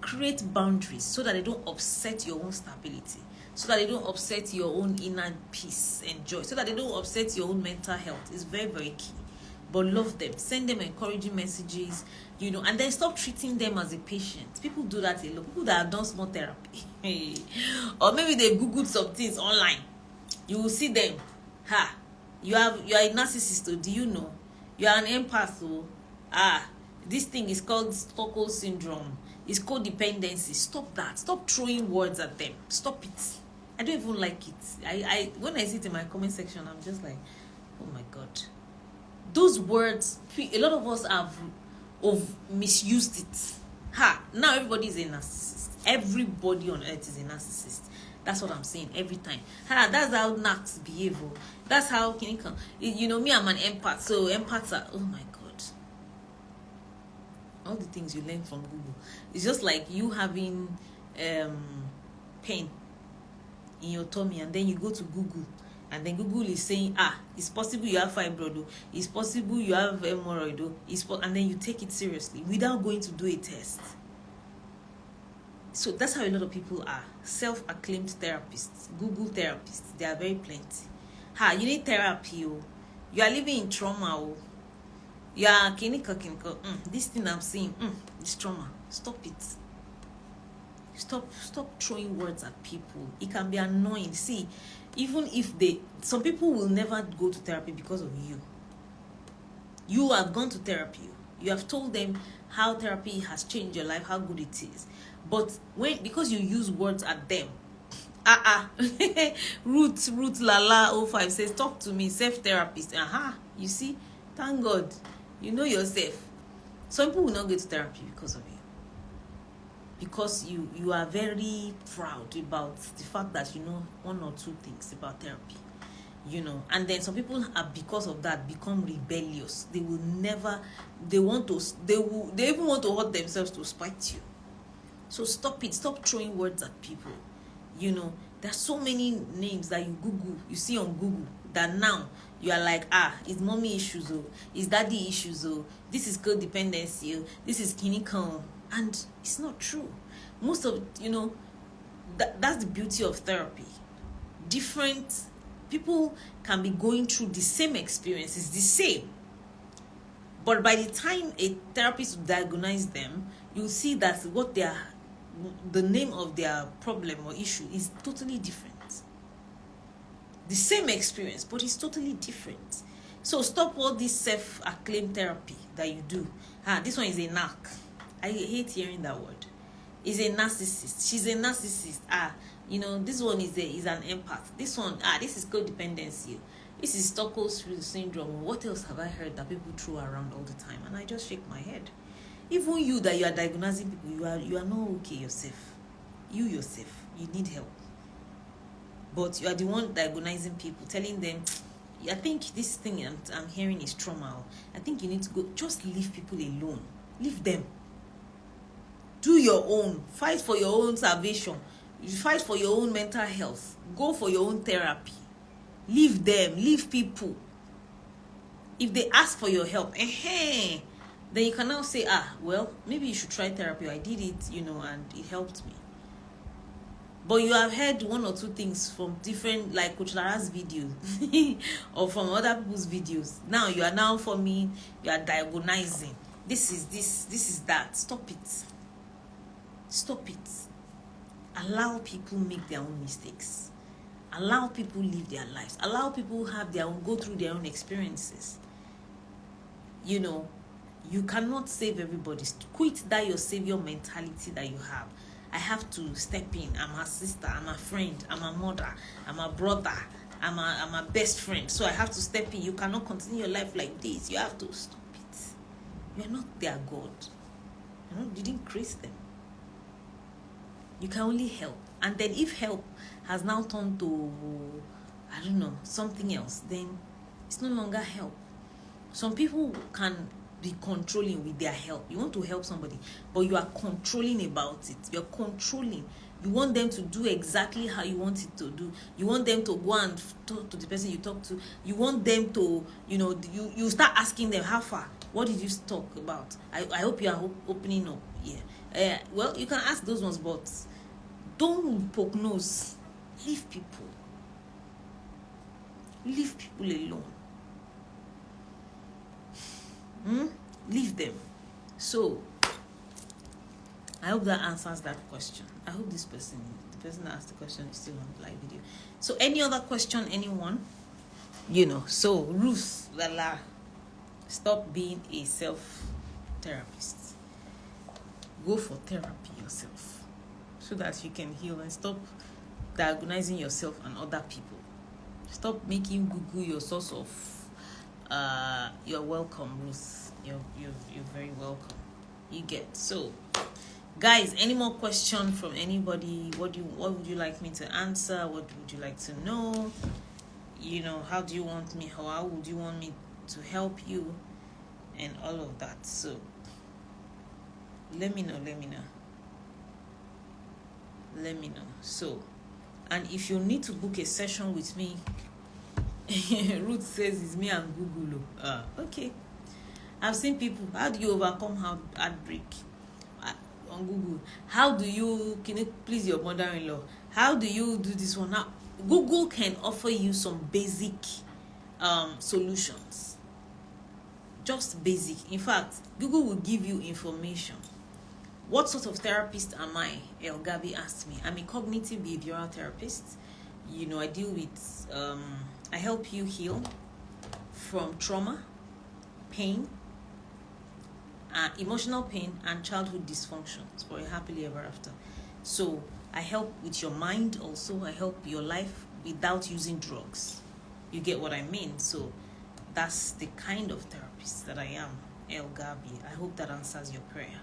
create boundaries so that they don't upset your own stability. So that they don't upset your own inner peace and joy. So that they don't upset your own mental health. It's very, very key. But love them. Send them encouraging messages, you know, and then stop treating them as a patient. People do that a lot. People that have done small therapy. Or maybe they Googled some things online. You will see them. You are a narcissist, or do you know? You are an empath, this thing is called Stockholm syndrome. It's codependency. Stop that. Stop throwing words at them. Stop it. I don't even like it. I when I see it in my comment section, I'm just like, oh my God. Those words, a lot of us have misused it. Now everybody is a narcissist. Everybody on earth is a narcissist. That's what I'm saying every time. That's how narcs behave. That's how, you know, me, I'm an empath. So empaths are, oh my God. All the things you learn from Google. It's just like you having pain in your tummy, and then you go to Google. And then Google is saying, it's possible you have fibroid, it's possible you have hemorrhoid, and then you take it seriously without going to do a test. So that's how a lot of people are. Self-acclaimed therapists, Google therapists, they are very plenty. You need therapy, you are living in trauma, you are this thing I'm seeing, it's trauma. Stop it. Stop throwing words at people. It can be annoying. See, even if some people will never go to therapy because of you. You have gone to therapy. You have told them how therapy has changed your life, how good it is. But because you use words at them, Ruth Lala 05 says, talk to me, self-therapist. You see, thank God, you know yourself. Some people will not go to therapy because of you. Because you are very proud about the fact that you know one or two things about therapy, you know. And then some people are, because of that, become rebellious. They will never, they even want to hurt themselves to spite you. So stop it. Stop throwing words at people. You know, there's so many names that you see on Google, that now you are like, it's mommy issues, it's daddy issues, this is codependency, this is clinical. And it's not true. Most of, you know, that's the beauty of therapy. Different people can be going through the same experiences, the same. But by the time a therapist will diagnose them, you'll see that the name of their problem or issue is totally different. The same experience, but it's totally different. So stop all this self-acclaimed therapy that you do. This one is a narc. I hate hearing that word. Is a narcissist. She's a narcissist. You know, this one is an empath. This one, this is codependency. This is Stockholm syndrome. What else have I heard that people throw around all the time? And I just shake my head. Even you that you are diagnosing people, you are not okay yourself. You yourself, you need help. But you are the one diagnosing people, telling them, I think this thing I'm hearing is trauma. I think you need to go. Just leave people alone. Leave them. Do your own. Fight for your own salvation. Fight for your own mental health. Go for your own therapy. Leave them. Leave people. If they ask for your help, then you can now say, well, maybe you should try therapy. I did it, you know, and it helped me. But you have heard one or two things from different, like Coach Lara's videos or from other people's videos. Now you are now forming, you are diagonizing. This is this is that. Stop it. Stop it. Allow people make their own mistakes. Allow people live their lives. Allow people have their own, go through their own experiences. You know, you cannot save everybody. Quit that your savior mentality that you have. I have to step in. I'm her sister. I'm a friend. I'm a mother. I'm a brother. I'm a best friend. So I have to step in. You cannot continue your life like this. You have to stop it. You're not their God. You didn't create them. You can only help. And then if help has now turned to, I don't know, something else, then it's no longer help. Some people can be controlling with their help. You want to help somebody, but you are controlling about it. You're controlling. You want them to do exactly how you want it to do. You want them to go and talk to the person you talk to. You want them to, you start asking them, how far? What did you talk about? I hope you are opening up. Yeah. Well, you can ask those ones, but don't poke nose. Leave people. Leave people alone. Leave them. So I hope that answers that question. I hope the person that asked the question is still on the live video. So any other question, anyone? So Ruth Lala, stop being a self-therapist. Go for therapy yourself so that you can heal, and stop diagnosing yourself and other people. Stop making Google your source of you're welcome, Ruth. You're very welcome. You get. So guys, any more question from anybody? What would you like me to answer? What would you like to know? How do you want me, how would you want me to help you, and all of that. So let me know. So, and if you need to book a session with me, Ruth says it's me and Google. Okay. I've seen people. How do you overcome heartbreak on Google? Can you please your mother-in-law? How do you do this one? Now, Google can offer you some basic solutions. Just basic. In fact, Google will give you information. What sort of therapist am I? El Gabi asked me. I'm a cognitive behavioral therapist. I deal with, I help you heal from trauma, pain, emotional pain, and childhood dysfunctions for a happily ever after. So I help with your mind also. I help your life without using drugs. You get what I mean? So that's the kind of therapist that I am, El Gabi. I hope that answers your prayer.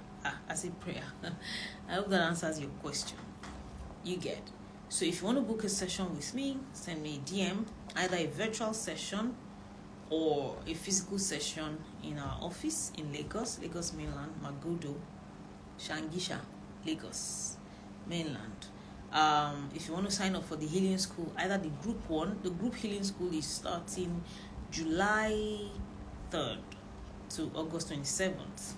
I say prayer. I hope that answers your question. You get. So if you want to book a session with me, send me a DM, either a virtual session or a physical session in our office in Lagos mainland, Magodo, Shangisha, Lagos mainland. If you want to sign up for the healing school, either the group healing school is starting July 3rd to August 27th.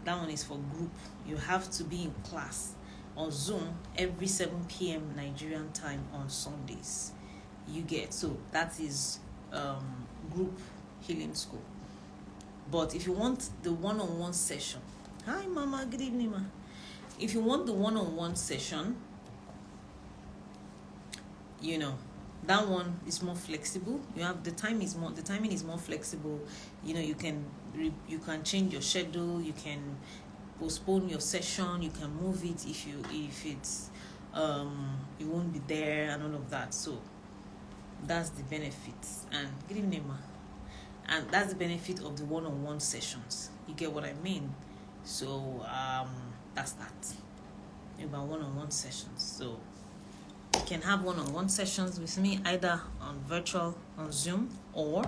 That one is for group. You have to be in class on Zoom every 7 p.m. Nigerian time on Sundays. You get. So that is group healing school. But if you want the one-on-one session, hi mama, good evening ma. If you want the one-on-one session, that one is more flexible. The timing is more flexible. You can change your schedule. You can postpone your session. You can move it if it's you won't be there and all of that. So that's the benefits. And good evening ma. And that's the benefit of the one-on-one sessions. You get what I mean? So that's that about one-on-one sessions. So you can have one-on-one sessions with me either on virtual, on Zoom, or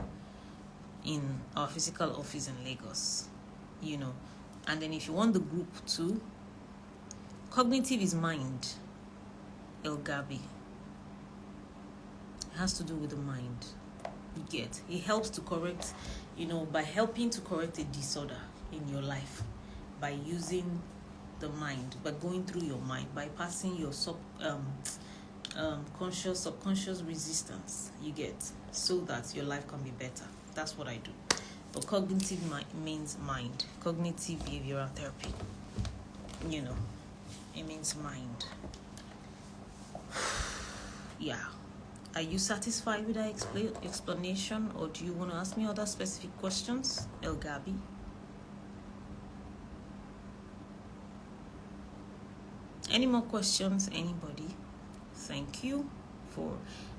in our physical office in Lagos. And then if you want the group too, cognitive is mind, El Gabi. It has to do with the mind. You get. It helps to correct, by helping to correct a disorder in your life by using the mind by going through your mind, bypassing your subconscious resistance you get, so that your life can be better. That's what I do. But cognitive means mind. Cognitive behavioral therapy, it means mind. Yeah. Are you satisfied with that explanation, or do you want to ask me other specific questions, El Gabi? Any more questions, anybody? Thank you for.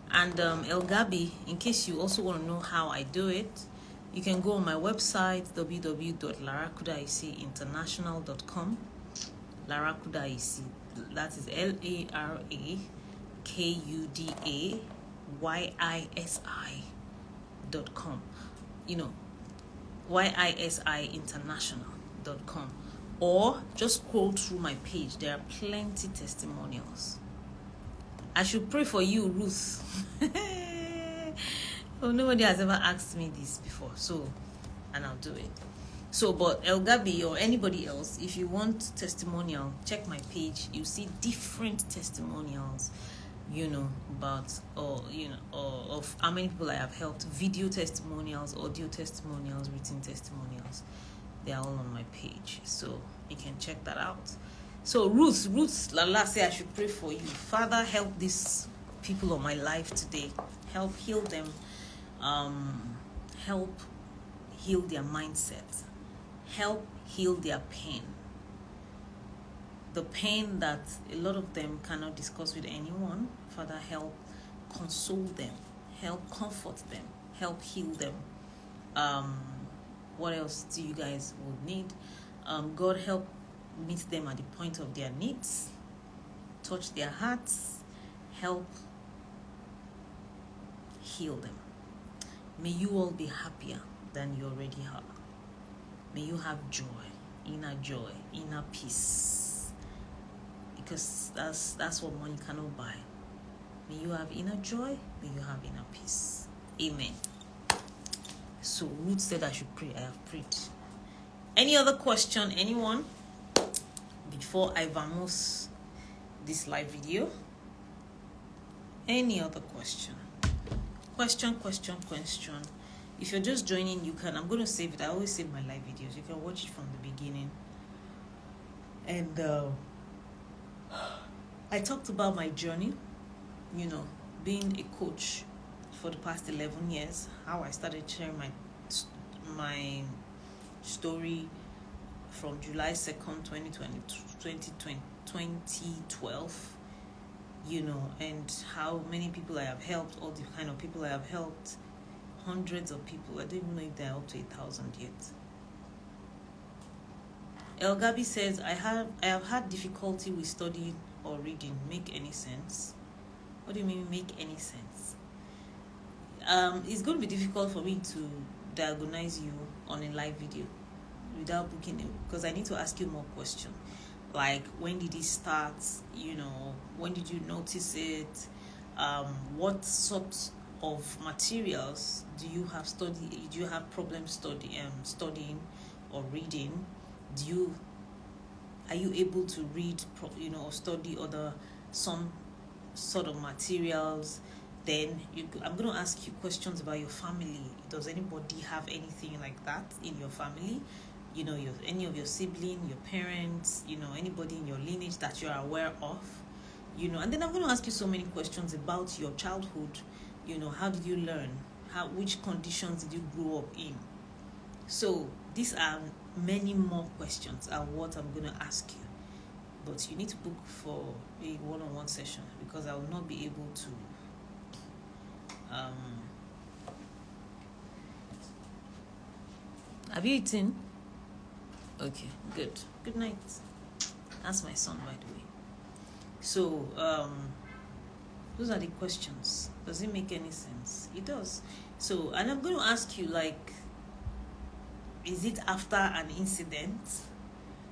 And El Gabi, in case you also want to know how I do it, you can go on my website, www.larakudaisinternational.com. Larakudaic, that is LARAKUDAYISI.com. YISIinternational.com. Or just scroll through my page. There are plenty testimonials. I should pray for you, Ruth. Oh, nobody has ever asked me this before, and I'll do it. But El Gabi or anybody else, if you want testimonial, check my page. You see different testimonials, about or of how many people I have helped. Video testimonials, audio testimonials, written testimonials. They are all on my page, so you can check that out. So Ruth Lala say I should pray for you. Father, help these people on my life today. Help heal them. Help heal their mindset. Help heal their pain. The pain that a lot of them cannot discuss with anyone. Father, help console them. Help comfort them. Help heal them. What else do you guys would need? God, help meet them at the point of their needs. Touch their hearts. Help heal them. May you all be happier than you already are. May you have joy, inner peace. Because that's what money cannot buy. May you have inner joy. May you have inner peace. Amen. So Ruth said I should pray. I have prayed. Any other question, anyone? Before I vamos this live video. Any other question? Question. If you're just joining, I'm going to save it. I always save my live videos. You can watch it from the beginning. And I talked about my journey, being a coach for the past 11 years, how I started sharing my story from July 2nd, 2012, and how many people I have helped, all the kind of people I have helped, hundreds of people. I don't even know if they're up to 1,000 yet. El Gabi says, I have had difficulty with studying or reading. Make any sense? What do you mean make any sense? It's going to be difficult for me to diagnose you on a live video without booking it, because I need to ask you more questions. Like, when did it start? When did you notice it? What sort of materials do you have studied? Do you have problems studying or reading? Are you able to read, or study some sort of materials? Then I'm going to ask you questions about your family. Does anybody have anything like that in your family? Any of your siblings, your parents, anybody in your lineage that you're aware of, and then I'm going to ask you so many questions about your childhood. How did you learn? Which conditions did you grow up in? So these are many more questions are what I'm going to ask you. But you need to book for a one-on-one session, because I will not be able to have you eaten? Okay, good night. That's my son, by the way. So those are the questions. Does it make any sense? It does. So, and I'm going to ask you, is it after an incident?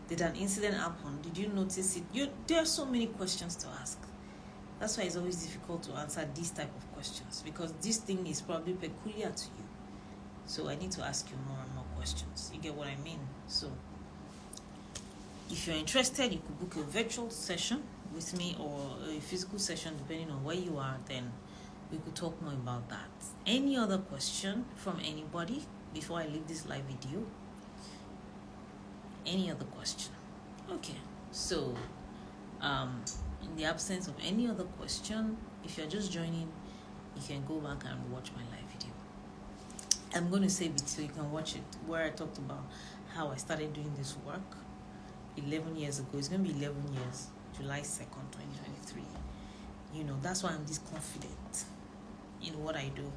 Did an incident happen? Did you notice it? There are so many questions to ask. That's why it's always difficult to answer this type of questions, because this thing is probably peculiar to you. So I need to ask you more and more questions. You get what I mean? So If you're interested, you could book a virtual session with me or a physical session, depending on where you are. Then we could talk more about that. Any other question from anybody before I leave this live video? Any other question? Okay, so in the absence of any other question, if you're just joining, you can go back and watch my live video. I'm going to save it so you can watch it, where I talked about how I started doing this work 11 years ago. It's going to be 11 years, July 2nd, 2023. That's why I'm this confident in what I do,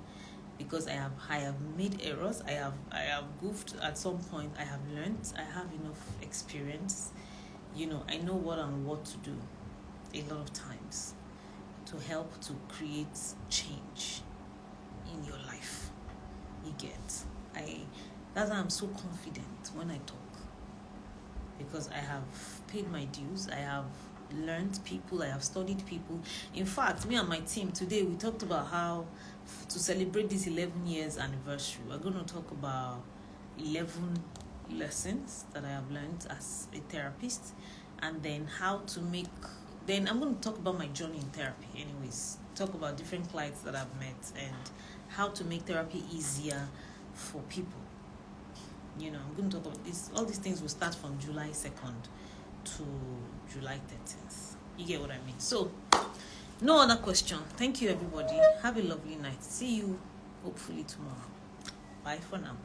because I have made errors. I have goofed at some point. I have learned. I have enough experience. I know what and what to do a lot of times to help to create change in your life. You get? That's why I'm so confident when I talk, because I have paid my dues. I have learned people. I have studied people. In fact, me and my team today, we talked about how to celebrate this 11 years anniversary. We're going to talk about 11 lessons that I have learned as a therapist, and then then I'm going to talk about my journey in therapy anyways. Talk about different clients that I've met and how to make therapy easier for people. I'm going to talk about this. All these things will start from July 2nd to July 13th. You get what I mean? So, no other question. Thank you, everybody. Have a lovely night. See you hopefully tomorrow. Bye for now.